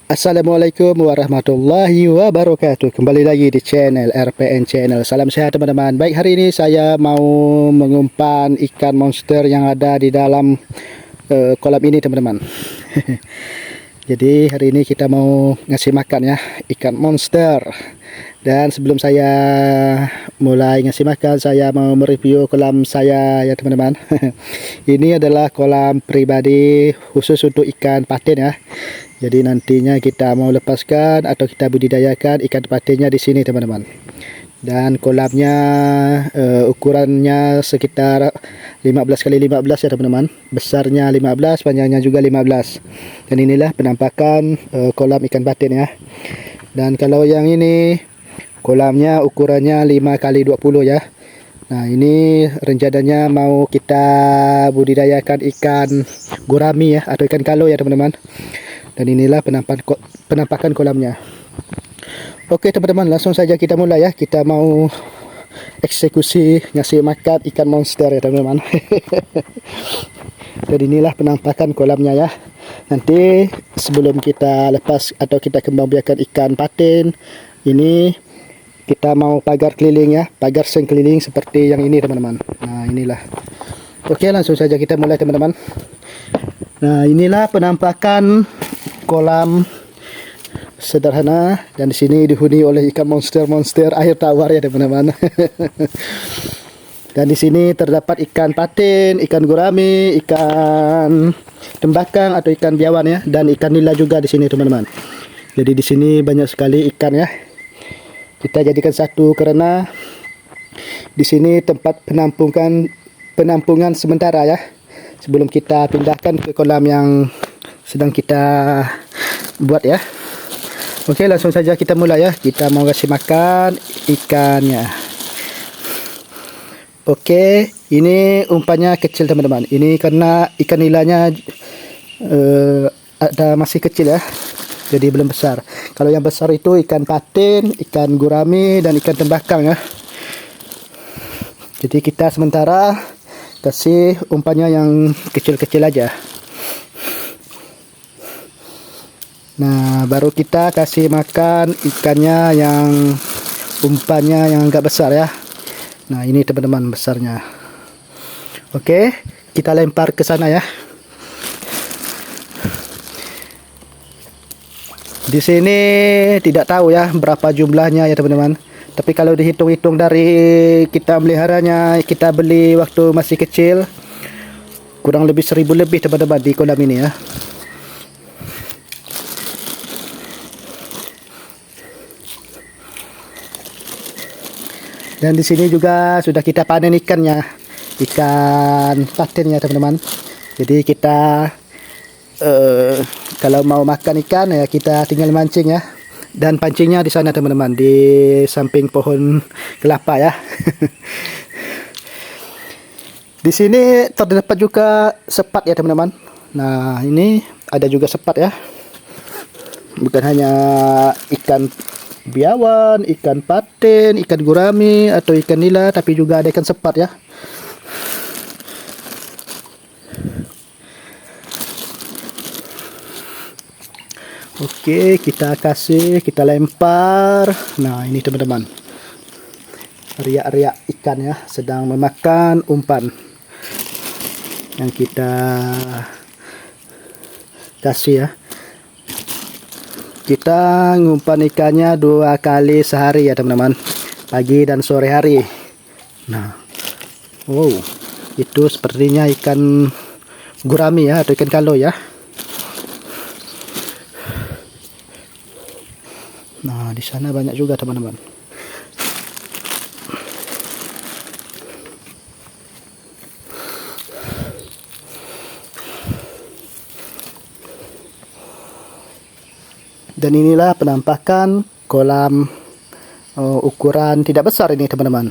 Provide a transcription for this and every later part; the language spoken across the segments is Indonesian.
Assalamualaikum warahmatullahi wabarakatuh. Kembali lagi di channel RPN Channel. Salam sehat teman-teman. Baik, hari ini saya mau mengumpan ikan monster yang ada di dalam kolam ini teman-teman. Jadi hari ini kita mau ngasih makan ya ikan monster. Dan sebelum saya mulai ngasih makan, saya mau mereview kolam saya ya teman-teman. Ini adalah kolam pribadi khusus untuk ikan patin ya. Jadi nantinya kita mau lepaskan atau kita budidayakan ikan patinnya di sini teman-teman. Dan kolamnya ukurannya sekitar 15 kali 15 ya teman-teman. Besarnya 15, panjangnya juga 15. Dan inilah penampakan kolam ikan patin ya. Dan kalau yang ini kolamnya ukurannya 5 kali 20 ya. Nah, ini rencananya mau kita budidayakan ikan gurami ya atau ikan kalo ya teman-teman. Dan inilah penampakan kolamnya. Oke teman-teman, langsung saja kita mulai ya. Kita mau eksekusi ngasih makan ikan monster ya teman-teman. Dan inilah penampakan kolamnya ya. Nanti sebelum kita lepas atau kita kembang biakan ikan patin, ini kita mau pagar keliling ya, pagar seng keliling seperti yang ini teman-teman. Nah, inilah. Oke, langsung saja kita mulai teman-teman. Nah, inilah penampakan kolam sederhana, dan di sini dihuni oleh ikan monster air tawar ya teman-teman. Dan di sini terdapat ikan patin, ikan gurami, ikan tembakang atau ikan biawan ya, dan ikan nila juga di sini teman-teman. Jadi di sini banyak sekali ikan ya. Kita jadikan satu karena di sini tempat penampungan sementara ya, sebelum kita pindahkan ke kolam yang sedang kita buat ya. Oke, langsung saja kita mulai ya. Kita mau kasih makan ikannya. Oke, ini umpannya kecil teman-teman. Ini karena ikan nilanya ada masih kecil ya, jadi belum besar. Kalau yang besar itu ikan patin, ikan gurami, dan ikan tembakang ya. Jadi kita sementara kasih umpannya yang kecil-kecil aja. Nah, baru kita kasih makan ikannya yang umpannya yang agak besar ya. Nah, ini teman-teman besarnya. Oke, kita lempar ke sana ya. Di sini tidak tahu ya berapa jumlahnya ya teman-teman. Tapi kalau dihitung-hitung dari kita meliharanya, kita beli waktu masih kecil, kurang lebih 1000 lebih teman-teman di kolam ini ya. Dan di sini juga sudah kita panen ikannya, ikan patinnya teman-teman. Jadi kita kalau mau makan ikan ya kita tinggal mancing ya. Dan pancingnya di sana teman-teman, di samping pohon kelapa ya. Di sini terdapat juga sepat ya teman-teman. Nah, ini ada juga sepat ya. Bukan hanya ikan biawan, ikan patin, ikan gurami atau ikan nila, tapi juga ada ikan sepat ya. Oke, kita lempar. Nah, ini teman-teman, riak-riak ikan ya sedang memakan umpan yang kita kasih ya. Kita ngumpan ikannya 2 kali sehari ya teman-teman, pagi dan sore hari. Nah, wow, itu sepertinya ikan gurami ya atau ikan kalo ya. Nah, di sana banyak juga teman-teman. Dan inilah penampakan kolam ukuran tidak besar ini teman-teman.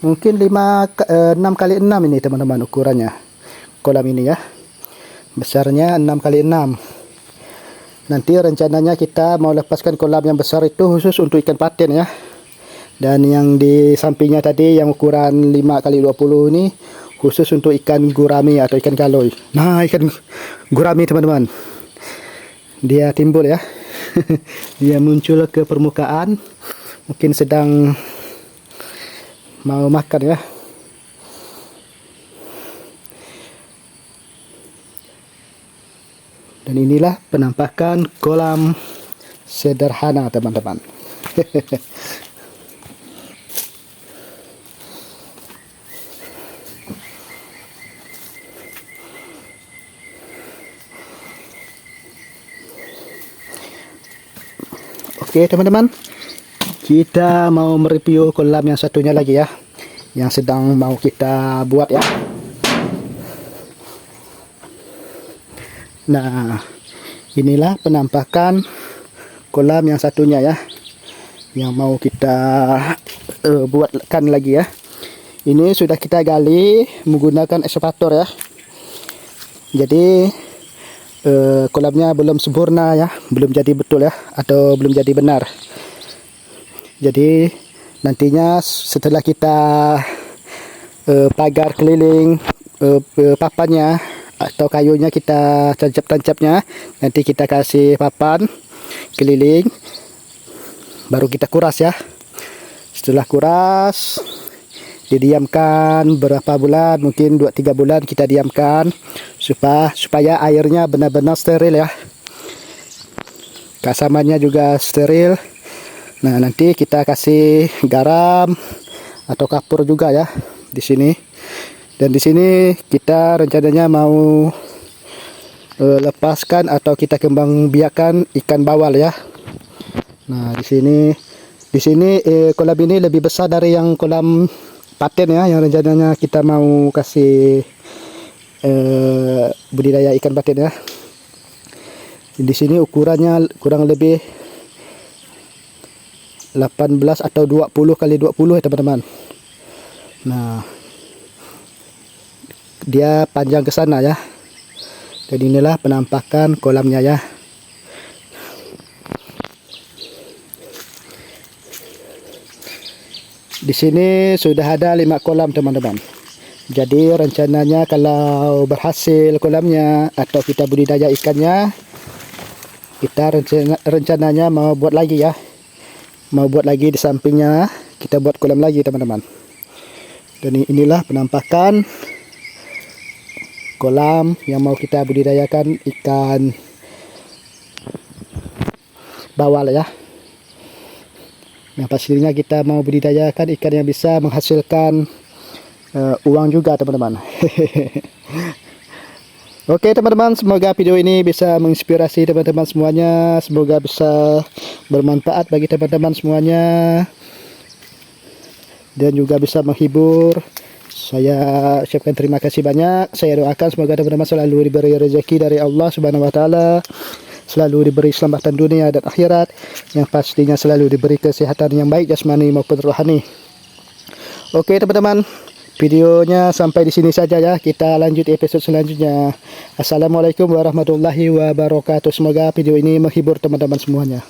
Mungkin 6 kali 6 ini teman-teman ukurannya. Kolam ini ya. Besarnya 6 kali 6. Nanti rencananya kita mau lepaskan kolam yang besar itu khusus untuk ikan patin ya. Dan yang di sampingnya tadi yang ukuran 5 kali 20 ini khusus untuk ikan gurami atau ikan kaloy. Nah, ikan gurami teman-teman, dia timbul ya. Dia muncul ke permukaan, mungkin sedang mau makan ya. Dan inilah penampakan kolam sederhana teman-teman. Oke teman-teman, kita mau mereview kolam yang satunya lagi ya, yang sedang mau kita buat ya. Nah, inilah penampakan kolam yang satunya ya, yang mau kita buatkan lagi ya. Ini sudah kita gali menggunakan ekskavator ya. Jadi kolamnya belum sempurna ya, belum jadi betul ya, atau belum jadi benar. Jadi nantinya setelah kita pagar keliling papannya atau kayunya, kita tancap-tancapnya, nanti kita kasih papan keliling, baru kita kuras ya. Setelah kuras, didiamkan berapa bulan, mungkin 2-3 bulan kita diamkan supaya airnya benar-benar steril ya, kasamannya juga steril. Nah, nanti kita kasih garam atau kapur juga ya di sini. Dan di sini kita rencananya mau lepaskan atau kita kembang biakan ikan bawal ya. Nah, di sini kolam ini lebih besar dari yang kolam paten ya, yang rencananya kita mau kasih budidaya ikan paten ya. Di sini ukurannya kurang lebih 18 atau 20 kali 20 ya teman-teman. Nah, dia panjang ke sana ya. Dan inilah penampakan kolamnya ya. Di sini sudah ada 5 kolam teman-teman. Jadi rencananya kalau berhasil kolamnya atau kita budidaya ikannya, kita rencananya mau buat lagi ya. Mau buat lagi di sampingnya, kita buat kolam lagi teman-teman. Dan inilah penampakan kolam yang mau kita budidayakan ikan bawal ya. Yang pastinya kita mau budidayakan ikan yang bisa menghasilkan uang juga teman-teman. Oke teman-teman, semoga video ini bisa menginspirasi teman-teman semuanya. Semoga bisa bermanfaat bagi teman-teman semuanya, dan juga bisa menghibur. Saya ucapkan terima kasih banyak. Saya doakan semoga teman-teman selalu diberi rezeki dari Allah Subhanahu wa taala, selalu diberi keselamatan dunia dan akhirat, yang pastinya selalu diberi kesehatan yang baik jasmani maupun rohani. Oke teman-teman, videonya sampai di sini saja ya. Kita lanjut episode selanjutnya. Assalamualaikum warahmatullahi wabarakatuh. Semoga video ini menghibur teman-teman semuanya.